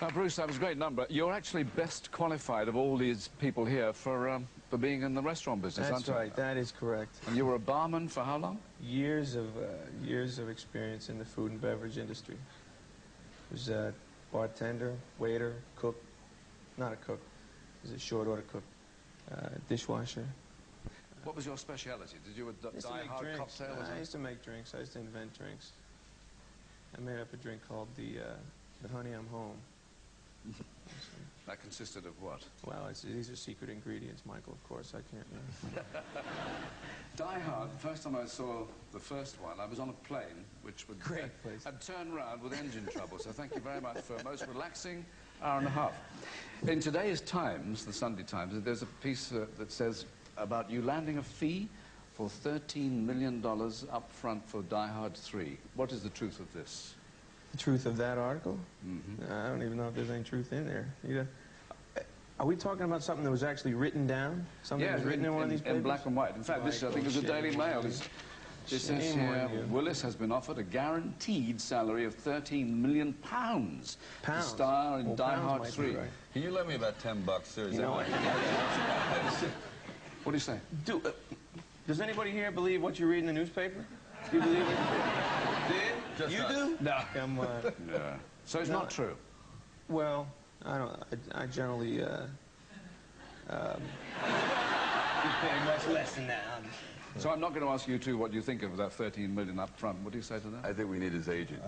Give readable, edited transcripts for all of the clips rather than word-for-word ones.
Bruce, that was a great number. You're actually best qualified of all these people here for being in the restaurant business, aren't you? That's right. That is correct. And you were a barman for how long? Years of experience in the food and beverage industry. Was a bartender, waiter, cook. Not a cook. Was a short order cook. Dishwasher. What was your speciality? Did you die hard cocktails? I used to make drinks. I used to invent drinks. I made up a drink called the Honey I'm Home. That consisted of what? Well, these are secret ingredients, Michael. Of course, I can't. Die Hard. The first time I saw the first one, I was on a plane, which would had turned round with engine trouble. So thank you very much for a most relaxing hour and a half. In today's Times, the Sunday Times, there's a piece that says about you landing a fee for $13 million up front for Die Hard 3. What is the truth of this? The truth of that article? Mm-hmm. I don't even know if there's any truth in there. Are we talking about something that was actually written down? Something that was written in one of these papers? In black and white. In fact, this, I think, is the Daily Mail. It says here, Willis has been offered a guaranteed salary of £13 million to star in Die Hard 3. Right. Can you lend me about $10, sir? You know what do you say? Does anybody here believe what you read in the newspaper? Do you believe it? Just you us. do? No. Come on. Yeah. So it's not true? Well, I don't. I generally you pay much less than that. So I'm not going to ask you two what you think of that $13 million up front. What do you say to that? I think we need his agent.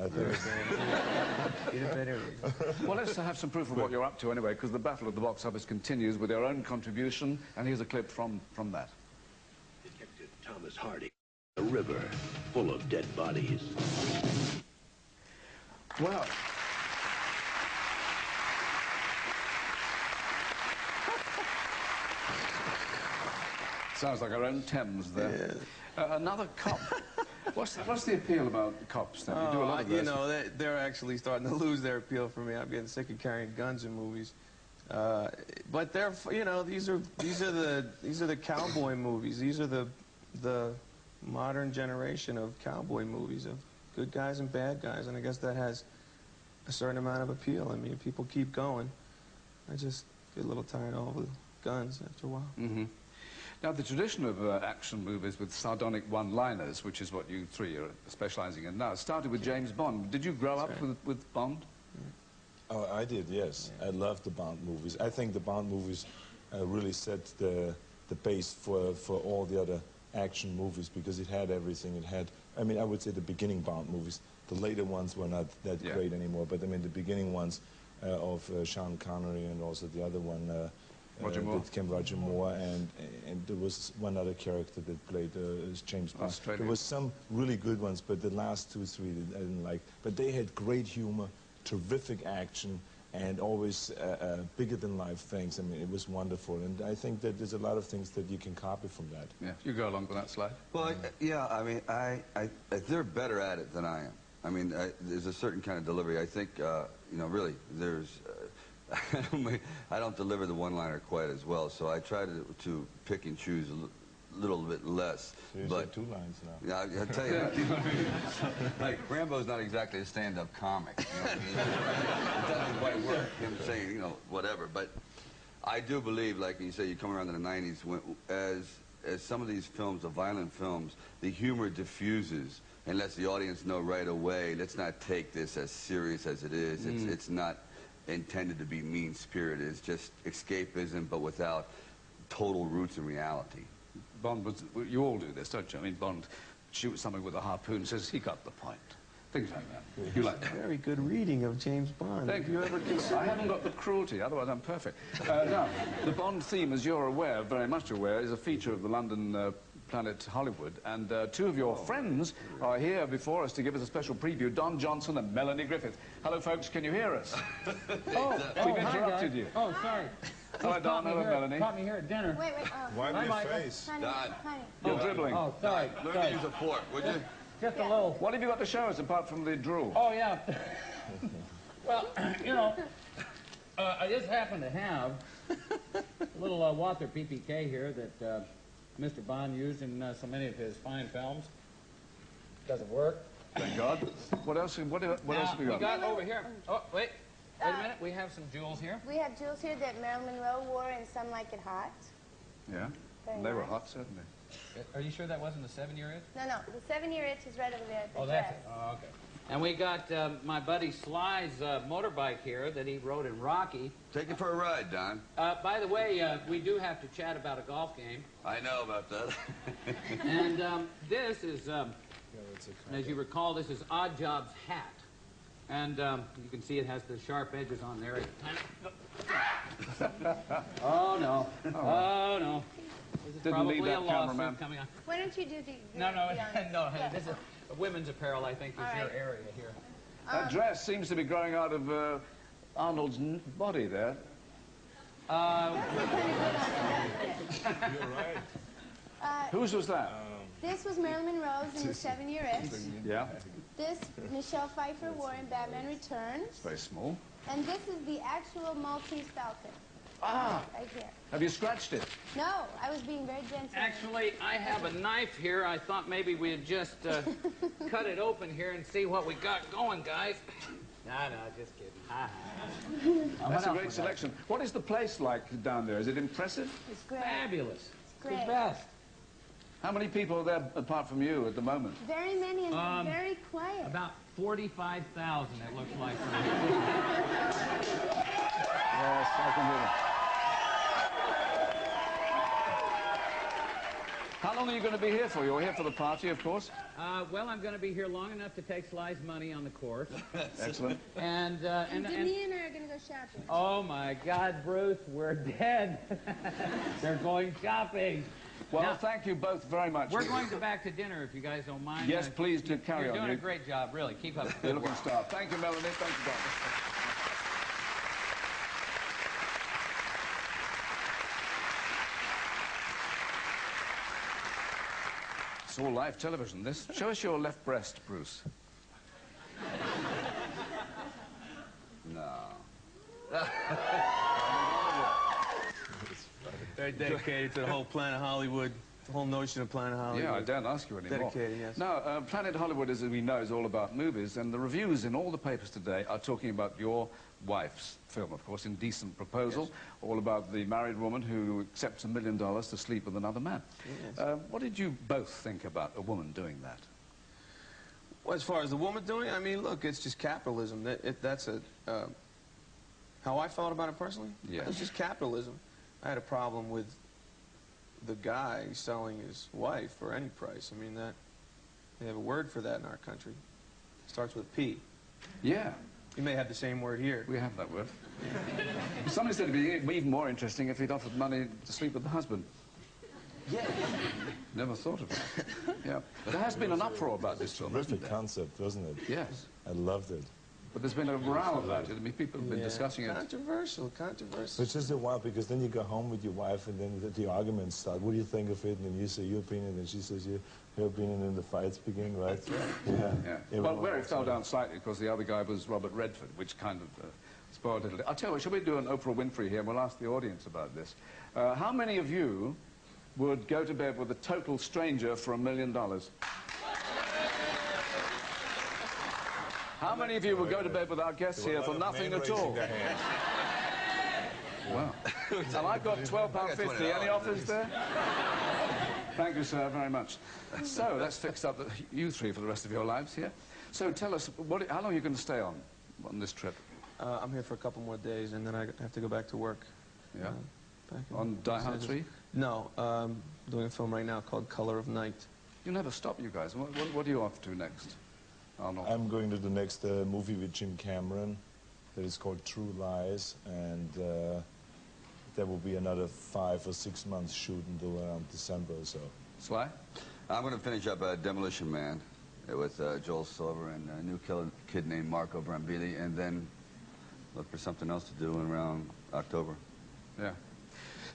Well, let's have some proof of what you're up to anyway, because the battle at the box office continues with your own contribution, and here's a clip from that. Detective Thomas Hardy. A river full of dead bodies. Well, sounds like our own Thames there. Yeah. Another cop. What's the appeal about cops then? You do a lot of this. You know, they're actually starting to lose their appeal for me. I'm getting sick of carrying guns in movies. But they're, you know, these are the cowboy movies. These are the modern generation of cowboy movies, of good guys and bad guys, and I guess that has a certain amount of appeal. I mean, people keep going. I just get a little tired of all the guns after a while. Mm-hmm. Now, the tradition of action movies with sardonic one-liners, which is what you three are specializing in now, started with James Bond. Did you grow up with Bond? Oh, I did, yes. Yeah. I loved the Bond movies. I think the Bond movies really set the base for all the other action movies, because it had everything. It had, I mean, I would say the beginning Bond movies. The later ones were not that great anymore, but I mean the beginning ones of Sean Connery, and also the other one Roger Moore. That came Roger Moore, and there was one other character that played James Bond. There was some really good ones, but the last 2, 3 I didn't like. But they had great humor, terrific action, and always bigger-than-life things. I mean, it was wonderful, and I think that there's a lot of things that you can copy from that. Yeah, you go along with that slide. Well, yeah, I mean, they're better at it than I am. I mean, there's a certain kind of delivery. I think, you know, really, there's... I don't deliver the one-liner quite as well, so I try to pick and choose a little bit less. So you said 2 lines now. Yeah, I'll tell you, like, Rambo's not exactly a stand-up comic, you know what I mean? It doesn't quite work, him saying, you know, whatever. But I do believe, like you say, you come around in the 90s, when, as some of these films, the violent films, the humor diffuses and lets the audience know right away, let's not take this as serious as it is. It's not intended to be mean-spirited. It's just escapism, but without total roots in reality. Bond was, you all do this, don't you? I mean, Bond shoots something with a harpoon and says, he got the point. Things like that. You like that? Very good reading of James Bond. Thank you. I haven't got the cruelty, otherwise I'm perfect. Now, the Bond theme, as you're aware, very much aware, is a feature of the London Planet Hollywood, and 2 of your friends are here before us to give us a special preview, Don Johnson and Melanie Griffith. Hello, folks, can you hear us? We've interrupted you. Oh, sorry. Hello, Don. Hello, Melanie. Caught me here at dinner. Wait. Wipe your face. Don, You're dribbling. Oh, sorry. Learn to use a fork, would you? Just a little. What have you got to show us apart from the drool? Oh, yeah. Well, you know, I just happen to have a little Walther PPK here that Mr. Bond used in so many of his fine films. Does it work? Thank God. What else have we got? We got over here. Oh, wait a minute. We have have some jewels here. We have jewels here that Marilyn Monroe wore in Some Like It Hot. Yeah. Very They were nice. hot, certainly. Are you sure that wasn't the 7-year itch? No, the 7-year itch is right over there at the Oh, dress. that's it. Oh, okay. And we got my buddy Sly's motorbike here that he rode in Rocky. Take it for a ride, Don. By the way, we do have to chat about a golf game. I know about that. And this is, as you recall, this is Odd Job's hat. And you can see it has the sharp edges on there. Oh, no. Oh, no. This is Didn't probably need that a lawsuit cameraman. coming on. Why don't you do the... No, the honors? no. Yeah. This is women's apparel, I think, is All your right. area here. That dress seems to be growing out of Arnold's body there. You're right. Whose was that? This was Marilyn Monroe's in the 7-year itch. Yeah. This Michelle Pfeiffer wore in Batman Returns. Very small. And this is the actual Maltese Falcon. Ah! Right here. Have you scratched it? No, I was being very gentle. Actually, I have a knife here. I thought maybe we'd just cut it open here and see what we got going, guys. No, just kidding. Ha, ha. That's a great selection. What is the place like down there? Is it impressive? It's great. Fabulous. It's great. The best. How many people are there apart from you at the moment? Very many and very quiet. About 45,000, it looks like. From here. Yes, I can hear it. How long are you going to be here for? You're here for the party, of course. Well, I'm going to be here long enough to take Sly's money on the course. Excellent. And Denny and I are going to go shopping. Oh, my God, Bruce, we're dead. They're going shopping. Well, Now, thank you both very much. we're going back to dinner, if you guys don't mind. Yes, please do carry You're on. doing a great job, really. Keep up the You're good looking work. star. Thank you, Melanie. Thank you, Doctor. It's all live television, this. Show us your left breast, Bruce. No. Very dedicated to the whole Planet Hollywood, the whole notion of Planet Hollywood. Yeah, I don't ask you anymore. Dedicated, yes. Now, Planet Hollywood, as we know, is all about movies, and the reviews in all the papers today are talking about your wife's film, of course, Indecent Proposal, Yes. all about the married woman who accepts $1 million to sleep with another man. Yes. What did you both think about a woman doing that? Well, as far as the woman doing it, I mean, look, it's just capitalism. That's how I felt about it personally. Yeah. It's just capitalism. I had a problem with the guy selling his wife for any price. I mean, they have a word for that in our country. It starts with P. Yeah, You may have the same word here. we have that word. Somebody said it'd be even more interesting if he'd offered money to sleep with the husband. Yeah. Never thought of that. Yeah. There has been an uproar about this film, hasn't Terrific there? concept, wasn't it? Yes. I loved it. But there's been a row about it. I mean, people have been discussing it. Controversial. It's just a while because then you go home with your wife and then the arguments start. What do you think of it? And then you say your opinion and she says her opinion and the fights begin, right? Yeah. Yeah. Everyone Well, where it walks fell out. down slightly, because the other guy was Robert Redford, which kind of spoiled it a little. I'll tell you what, shall we do an Oprah Winfrey here, and we'll ask the audience about this. How many of you would go to bed with a total stranger for $1 million? How many of you would go to bed with our guests here for nothing at all? Wow. And I've got £12.50. Any offers there? Thank you, sir, very much. So that's fixed up you three for the rest of your lives here. So tell us, how long are you going to stay on this trip? I'm here for a couple more days, and then I have to go back to work. Yeah. Back in On Die Hard Los 3? Angeles. No, doing a film right now called Color of Night. You never stop, you guys. What are you off to next, Arnold? I'm going to the next movie with Jim Cameron that is called True Lies, and there will be another 5 or 6 months shoot until around December or so. Sly? I'm going to finish up Demolition Man with Joel Silver and a new kid named Marco Brambili, and then look for something else to do in around October. Yeah.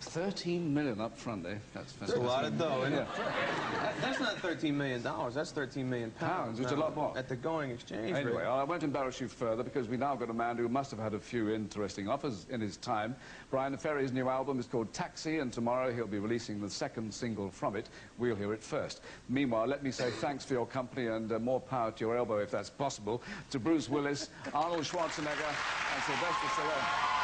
13 million up front, eh? That's That's a lot of dough, isn't it? Yeah. That's not $13 million. That's 13 million pounds. Which is a lot more. At the going exchange Anyway, rate. I won't embarrass you further because we now got a man who must have had a few interesting offers in his time. Brian Ferry's new album is called Taxi, and tomorrow he'll be releasing the second single from it. We'll hear it first. Meanwhile, let me say thanks for your company and more power to your elbow, if that's possible, to Bruce Willis, Arnold Schwarzenegger, and Sylvester Stallone.